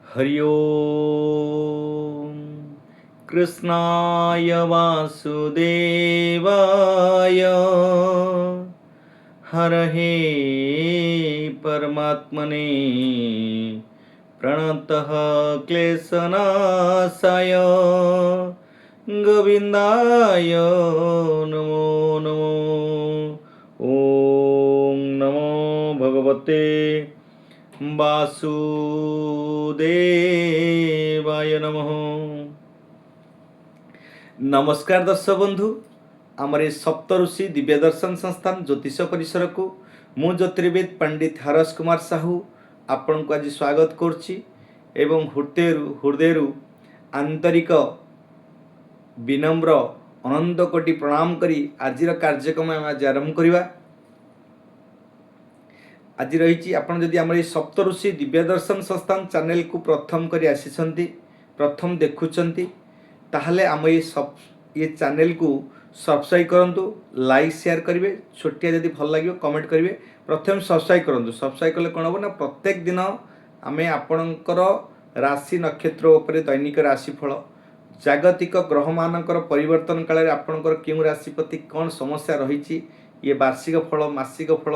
हरि ओम कृष्णाय वासुदेवाय हरहे परमात्मने प्रणतः क्लेशनाशाय गोविन्दाय नमो नमो। ॐ नमो भगवते वासुदेवाय नमः। नमस्कार दर्शक बंधु, आमर ये सप्तऋषि दिव्य दर्शन संस्थान ज्योतिष परिसर को मु ज्योतिर्वेद पंडित हरस कुमार साहू आपण को आज स्वागत करुच्ची एवं हृदय आंतरिक विनम्र अनंत कोटि प्रणाम करी आज कार्यक्रम आज आरंभ करवा। आज रही आपड़ जदि आम सप्तऋषि दिव्य दर्शन संस्थान चैनल को प्रथम कर आसी प्रथम देखुंट ताहले आम ये चैनल को सब्सक्राइब करूँ, लाइक शेयर करेंगे, छोटिया जदि भल लगे कमेंट करेंगे। प्रथम सब्सक्राइब करूँ, सब्सक्राइब कले कौन हम ना प्रत्येक दिन आम आपणकर राशि नक्षत्र उपर दैनिक राशिफल जागतिक ग्रह मानकर परिवर्तन काल में आपणकर क्यों राशिपति कौन समस्या रही ये वार्षिक फल मासिक फल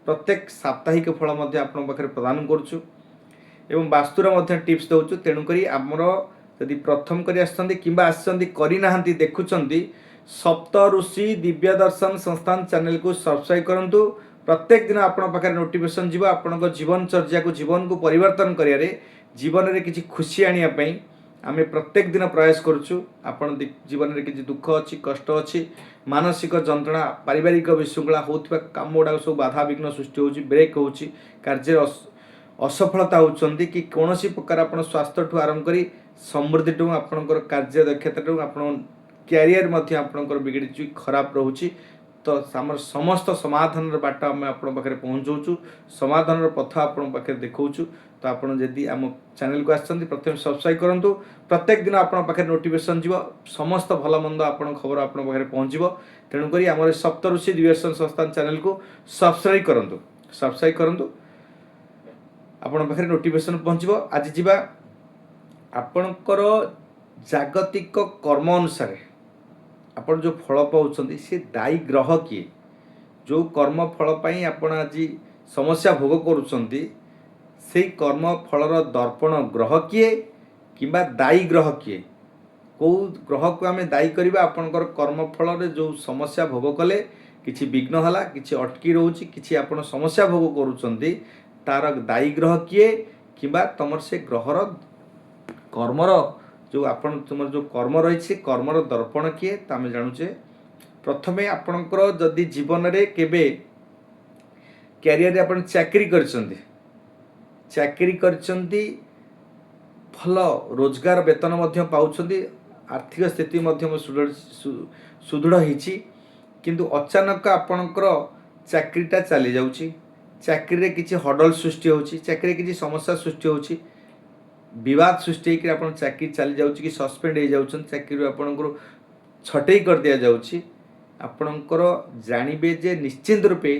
प्रत्येक साप्ताहिक फल आपण पाखे प्रदान करुचु एवं वास्तुर टिप्स दौचु। तेणुक आमर यदि प्रथम कर करना देखुं सप्त ऋषि दिव्य दर्शन संस्थान चैनल को सब्सक्राइब करूँ। प्रत्येक दिन आपण पाखे नोटिफिकेशन जीव आपण जीवन चर्या को जीवन को परिवर्तन करियारे जीवन में किसी खुशी आने आम प्रत्येक दिन प्रयास करुचु। आपण जीवन में किसी दुख अच्छी कष्ट अच्छी मानसिक जंत्रणा पारिवारिक विशृंखला होता काम गुड़ा सब बाधा विघ्न सृष्टि हो ब्रेक हो कार्य असफलता होती कि कौन प्रकार आप स्वास्थ्य ठूँ आरंभ कर समृद्धि ठूँ आपंकर कार्य दक्षता ठूँ आप क्यारियर आपंकर बिगड़ी खराब रोचे तो आम समस्त समाधान बाट आम पाखे पहुँचाऊँ समाधान पथ आपण पाखे देखा तो आप आम चैनल को आसते प्रथम सब्सक्राइब करूँ। प्रत्येक दिन आप पाखे नोटिफिकेशन जीव समस्त भल मंद आप खबर आप पाखे पहुँचब। तेणुक आम सप्तऋषि दिव्य संस्थान चैनल को सब्सक्राइब करूँ, सब्सक्राइब करूँ आपण पाखे नोटिफिकेशन पहुँचब। आज जीवा आपणकर जागतिक कर्म अनुसार आपण जो फल पाउछंती से दायी ग्रह किए जो कर्म फल पाई आपण आज समस्या भोग करुछंती से कर्म फलर दर्पण ग्रह किए किंबा दायी ग्रह किए कौ ग्रह को आम दायी करबा आपणकर कर्म फल जो समस्या भोग कले किछि विघ्न होला किछि अटकी रोची किछि आपण समस्या भोग करुछंती तार दायी ग्रह किए किंबा तुमर से ग्रहर कर्मर जो आपण तुम जो कर्म रही कर्मर दर्पण किए तो आम जानुचे। प्रथमे आपणकर जदि जीवन में केबे कैरियर आपण चाकरी करचंती भल रोजगार वेतन मध्य पाउछंती आर्थिक स्थिति मध्य सुदृढ़ होईछि किंतु अचानक आपणकर चाकरीटा चली जाउछि चाकरी रे किछि हडल सृष्टि होछि चाकरी किछि समस्या सृष्टि होछि विवाद सृष्टि होकर आप चाकरी चली जाऊँगी कि सस्पेंड हो जाऊँ चाकरी आपंकर छटई कर दि जाऊँगी आपणकर जानवे जे निश्चिंत रूपे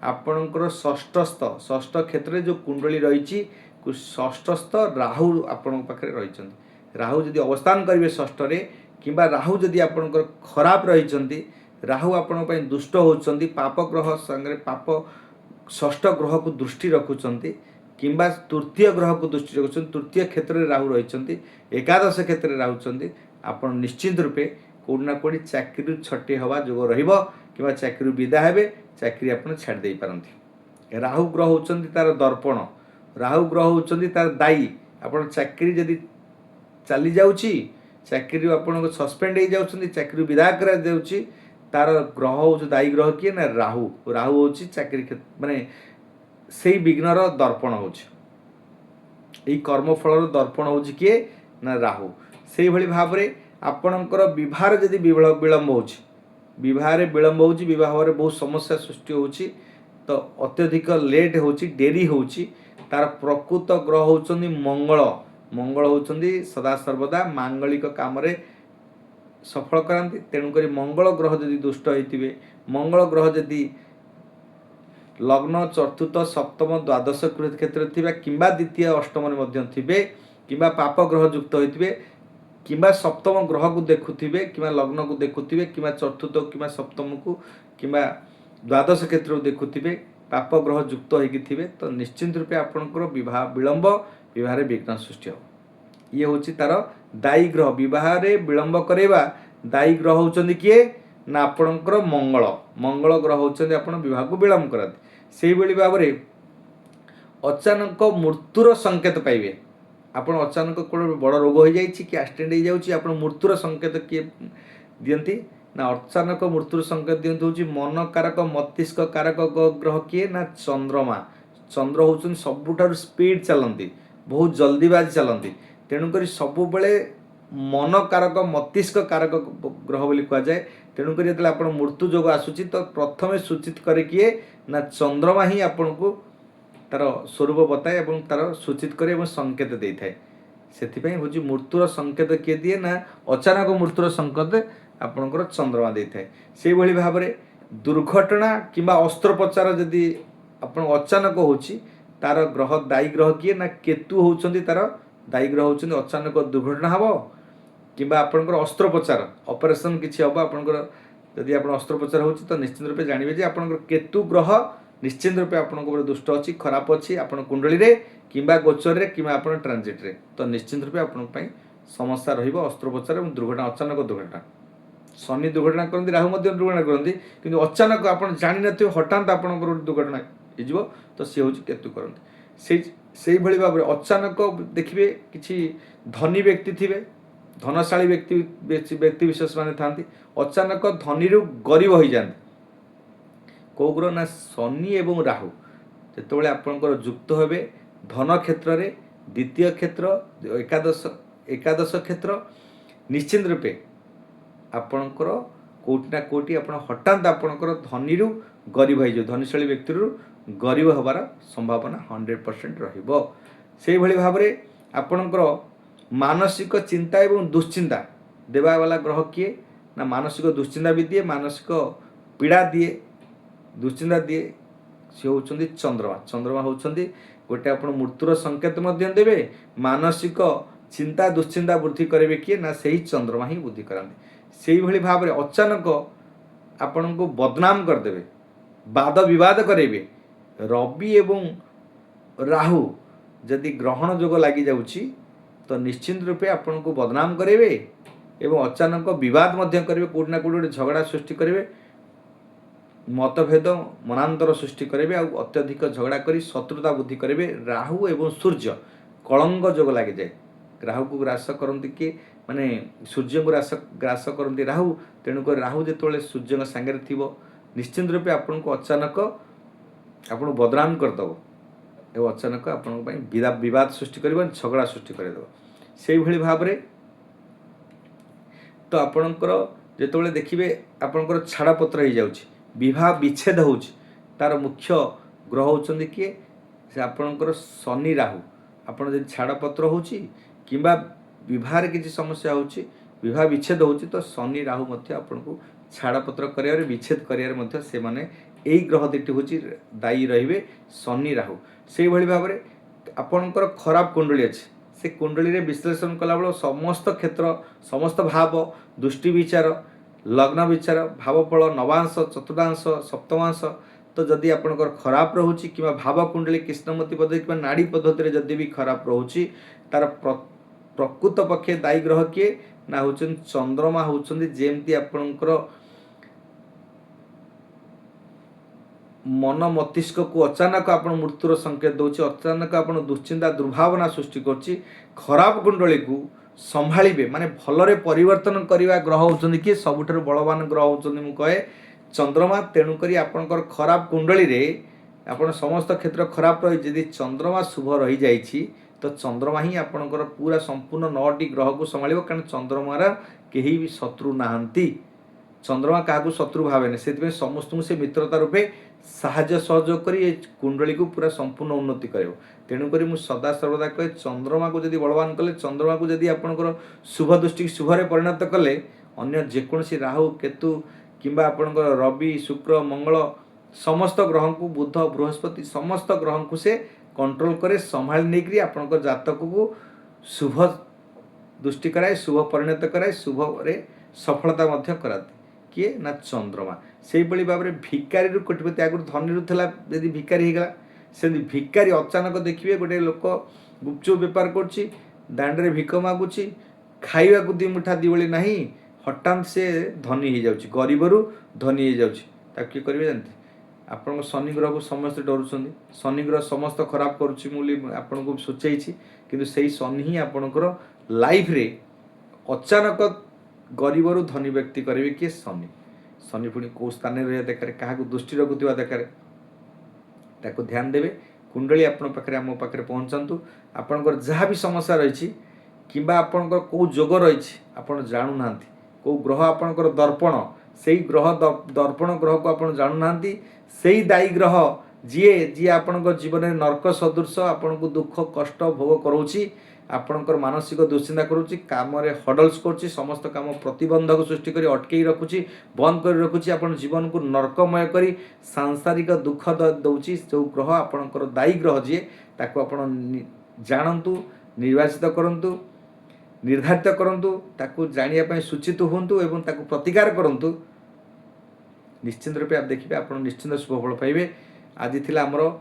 आपणकर षष्ठ क्षेत्र में जो कुंडली रही षष्ठस्थ राहु आपण पाखे रही राहु जदि अवस्थान करेंगे षष्ठ किंबा राहु जदि आपणकर खराब रही राहु आपण दुष्ट होती पाप ग्रह संगे पाप षष्ठ ग्रह को दृष्टि रखुंट किंबा तृतीय ग्रह को दृष्टि रखुं तृतीय क्षेत्र में राहु रही एकादश क्षेत्र में राहुंट आप निश्चिंत रूपे कौटना कौटी चाकरी छटे हवा जोग रहा चाकरी विदा हे चाकरी आप छाड़ी पारती। राहु ग्रह होती तार दर्पण राहु ग्रह होती तार दायी आप चाकरी जदि चली जाऊँगी चाकरी आप सस्पेंड हो जाती चाकरी विदा कर तार ग्रह हो दायी ग्रह किए ना राहु राहु हूँ चाकरी माने से विघ्नर दर्पण होई कर्मफल दर्पण हो किए ना राहु से भली भाव में आपणकर विवाह जदि विलंब हो विलंब हो बहुत समस्या सृष्टि होची तो अत्यधिक लेट हो डेरी हो तार प्रकृत ग्रह होचंदी मंगल मंगल होचंदी सदा सर्वदा मांगलिक काम रे सफल करांती। तेणुक मंगल ग्रह जदि दुष्ट होइतिबे मंगल ग्रह जदि लग्न चतुर्थ सप्तम द्वादश क्षेत्र थिबा किंबा द्वितीय अष्टम रे थे किंबा पाप ग्रह युक्त होइतिबे किंबा सप्तम ग्रह को देखुथिबे किंबा लग्न को देखुथिबे किंबा चतुर्थ किंबा सप्तम को किंबा द्वादश क्षेत्र को देखुथिबे पाप ग्रह युक्त होइकि थिबे तो निश्चित रूपे आपणकर विवाह विलंब विवाह विघ्न सृष्टि हो ये हूँ तार दायी ग्रह विवाह विलंब करवा दायी ग्रह होउचंदी किए ना आपणकर मंगल मंगल ग्रह होउचंदी आपण विवाह को विलंब करते से भाव में अचानक मृत्युर संकेत पाइबे आपण अचानक कोन बड़ रोग हो जाइए कि एक्सीडेंट हो जाउची आपण मृत्युर संकेत किए दियंती ना अचानक मृत्युर संकेत दियंती होची मन कारक मस्तिष्क कारक ग्रह किए ना चंद्रमा चंद्र होउचन सबुठार स्पीड चलती बहुत जल्दीबाजी चलती तेणुक सब बेले मन कारक मस्तिष्क कारक ग्रह बोली कह जाए तेणुक जो आप मृत्यु जोग आसूची तो प्रथम सूचित करे किए ना चंद्रमा ही आपण को तार स्वरूप बताए और तार सूचित करे और संकेत दे थाए से हूँ मृत्युर संकेत किए दिए ना अचानक मृत्युर संकेत आपणकर चंद्रमा दे थाए से भाई भाव में दुर्घटना किंबा अस्त्रोपचार जदि आप अचानक होची तार ग्रह दायी ग्रह किए ना केतु होउचंदी तार दायी ग्रह होउचंदी अचानक दुर्घटना हबो किंबा आपणकर अस्त्रोपचार ऑपरेशन किछि हबो आपणकर जदि आपण अस्त्रोपचार होची तो निश्चित रूपे जानिबे जे आपणकर केतु ग्रह निश्चित रूपे आपंकर दुष्ट अच्छी खराब अच्छी आप कुंडली रे किंबा गोचर रे किंबा आप ट्रांजिट रे तो निश्चित रूपे आपण समस्या रहिबो अस्त्रोपचार और दुर्घटना अचानक दुर्घटना शनि दुर्घटना करती राहु मध्य दुर्घटना करती किंतु अचानक आप जानी नथिबे हठात आपंकर दुर्घटना हो तो सी हूँ केतु करती से भाई भाव में अचानक देखिए किसी धनी व्यक्ति थे धनशाली व्यक्ति विशेष माने थांती अचानक धनी गरीब हो जाते कौ ग्रह ना शनि एवं राहु जो आपंकर युक्त हे धन क्षेत्र में द्वितीय क्षेत्र एकादश क्षेत्र निश्चित रूपे आपणकर कोटि ना कोटि आप हठात आपणकर धनी गरीब हो धनीशाली व्यक्ति गरीब हबार संभावना 100% रहिबो से भली भाव में आपणकर मानसिक चिंता एवं दुश्चिंता देवा वाला ग्रह किए ना मानसिक दुश्चिंता भी दिए मानसिक पीड़ा दिए दुश्चिंता दिए सी होउचंदी चंद्रमा चंद्रमा होउचंदी गोटे आपण मृत्युर संकेत मध्य देवे मानसिक चिंता दुश्चिंता वृद्धि करेंगे किए ना सही चंद्रमा ही वृद्धि कराती से भली भाव में अचानक आपण को बदनाम करदेवे वाद विवाद करेंगे रवि एवं राहु जदि ग्रहण जोग लगी जाउची तो निश्चित रूपे आपण को बदनाम करेंगे एवं अचानक विवाद मध्य करेंगे कोट ना कोट झगड़ा सृष्टि करेंगे मतभेद मनांतर सृष्टि करेंगे आ अत्यधिक झगड़ा करी शत्रुता वृद्धि करेंगे राहु एवं सूर्य कलंक जोग लगी जाए राहु को ग्रास करती किए माने सूर्य को ग्रास करती राहु तेणुक राहु जो सूर्य सांगे थी निश्चित रूपे आपण को अचानक आपण बदनाम करदेव एवं अचानक आपण विवाद सृष्टि कर झगड़ा सृष्टि करदेव से भाई भाव में तो आपणकर जो देखिए आपणकर छाड़पत्र हो जाउछि विवाह विच्छेद हो तार मुख्य ग्रह होचंदी किए से आपणकर शनि राहु आपण जब छाड़पत्र हो किंबा विवाह किसी समस्या हो विवाह विच्छेद हो तो शनि राहु मध्य आपन को छाड़पत्र कर विच्छेद कर से माने यही ग्रह दुटी हूँ दायी रे शनि राहु से भाई भाव में आपणकर खराब कुंडली अच्छे से कुंडली रे विश्लेषण कला बेल समस्त क्षेत्र समस्त भाव दृष्टि विचार लग्न विचार भावफल नवांश चतुर्थांश सप्तमांश तो जदि आपणकर खराब रोचे कि भाव कुंडली कृष्णमती पद्धति कि नाड़ी पद्धति जदि भी खराब रोचे तार प्रकृत पक्षे दायी ग्रह किए ना हूँ चंद्रमा होती जेमती आपणकर मन मस्तिष्क को अचानक आप मृत्युर संकेत दौर अचानक आप दुश्चिंता दुर्भावना सृष्टि कर खराब कुंडली को संभाଳିबे माने भलरे परिवर्तन करने ग्रह होचंदी कि सबुठारु बलवान ग्रह होचंदी मु कहे चंद्रमा तेणुक आपणकर खराब कुंडली रे आपण समस्त क्षेत्र खराब रही यदि चंद्रमा शुभ रही जाइछि तो चंद्रमा ही आपणकर पूरा संपूर्ण 9टी ग्रह को संभाଳିबो कारण चंद्रमार केही भी शत्रु नाहंती चंद्रमा क्या शत्रु भावे से समस्त से मित्रता रूपे साहाय्य सहयोग करी कुंडली को पूरा संपूर्ण उन्नति कर तेणुक मुझे सदा सर्वदा कहे चंद्रमा को जब बलवान कले चंद्रमा को जब आपंकर शुभ दृष्टि शुभरे परिणत कले अन्य जेकोसी राहु केतु किंबा आपंकर रवि शुक्र मंगल समस्त ग्रह को बुध बृहस्पति समस्त ग्रह को से कंट्रोल करे संभाली नहीं आपंकर जातक को शुभ दृष्टि कराए, शुभ परिणत कराए, शुभ रे सफलता मध्य कराते किए ना चंद्रमा। से भाव में भिकारी रु कोटिपति आगुरी धनी रु था यदि भिकारी होगला से भिकारी अचानक देखिए गोटे लोक गुपचुप बेपार कर दांडे भिक मागुची खाइबा को दी मुठा दिवली नहीं हठात से धनी हो जाउची, गरीबरू धनी हो जाउची। ताकि किए करेंगे जानते आपण शनि ग्रह को समस्त डरुंच, शनि ग्रह समस्त खराब करुच्ची बोली आपन को सूचई किंतु से शनि ही आपणकर लाइफ रे अचानक गरीबरू धनी व्यक्ति करेंगे किए शनि। शनि पुणी कौ स्थान रहा दरकार, क्या दृष्टि रखुवा दरकार, ताको ध्यान देवे। कुंडली आपण पाखे आम पाखे पहुँचातु। आपणकर जहाँ भी समस्या रही कि आपणकर कौ जोग रही आपड़ जाणुना, कौ ग्रह आपणकर दर्पण से ग्रह दर्पण ग्रह को आप जाणुना, से दायी ग्रह जीए जी आपण जीवन में नर्क सदृश आपण को दुख कष्ट भोग करोची, आपणकर मानसिक दुश्चिंता करुच्ची, काम हडल्स करुच्ची, समस्त काम प्रतिबंधक सृष्टि कर अटकई रखुची, बंद कर रखुची, आपण जीवन को नर्कमय करी सांसारिक दुख दौची। जो ग्रह आपणकर दायी ग्रह जीए ताको आपण जानतु, निर्वाचित करंतु, निर्धारित करंतु, ताको जानिया पय सूचित होंतु एवं ताको प्रतिकार करंतु। निश्चिंत रूपे आप देखिए आप निश्चिंत शुभफल पाइबे। आज थिला हमर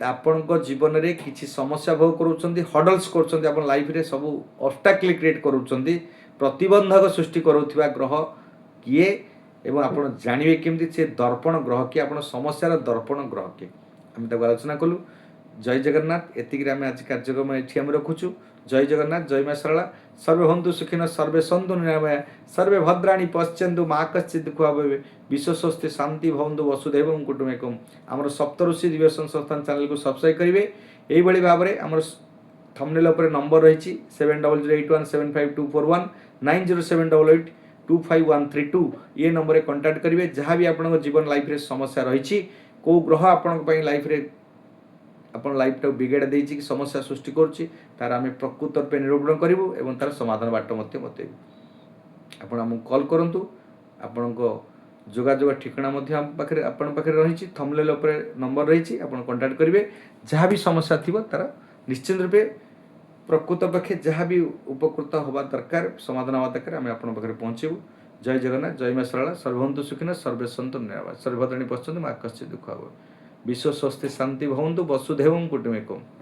आपण जीवन में किसी समस्या भोग करूँ, हडल्स कर लाइफ रे सब ऑब्स्टैकल क्रिएट करूँ, प्रतिबंधक सृष्टि करुवा ग्रह किए एवं आप जानवे केमती से दर्पण ग्रह किए, आप समस्यार दर्पण ग्रह किए आम आलोचना कलु। जय जगन्नाथ। एतिक आम आज कार्यक्रम ये रखुचु। जय जगन्नाथ, जय मां सरला। सर्वे हंतु सुखिन, सर्वे सन्तु निरामया, सर्वे भद्राणि पश्यन्तु मा कश्चित् दुःखा भवेत्, विश्व स्वस्ति शांति भवन्तु वसुधैवं कुटुम्बकम्। आमर सप्तऋषि दिव्यदर्शन संस्थान चैनल को सब्सक्राइब करेंगे। यही भाव में आमर थंबनेल उपर नंबर रही 7008175241 9078825132 ये नंबर रे कांटेक्ट करेंगे। जहाँ भी आपन जीवन लाइफ रे समस्या रही, कौ ग्रह आपण लाइफ रे अपन लाइफ टाक बिगड़ दे कि समस्या सृष्टि करुच्ची, तार आम प्रकृत रूप निरूपण करूँ और तार समाधान बाट बतेबू। आपण आमको कॉल करंतु, आपण जोगाजोग ठिकाना पाखे आपण पाखे रही थंबनेल उपर नंबर रही, आपण कांटेक्ट करेंगे। जहाँ भी समस्या थी तार निश्चित रूपे प्रकृत पक्षे जहाँ भी उपकृत होगा दरकार, समाधान हवा दरकार, आम आपण पाखे पहुँचेबू। जय जगन्नाथ, जय मां सरला। सर्वन्तु सुखिनः, सर्वे सन्तु निरामया, सर्वभद्राणि पश्यन्तु मा कश्चित् दुःखा भवेत्, विश्व स्वस्ति शांति भवन्तु वसुधैवं कुटुम्बकम्।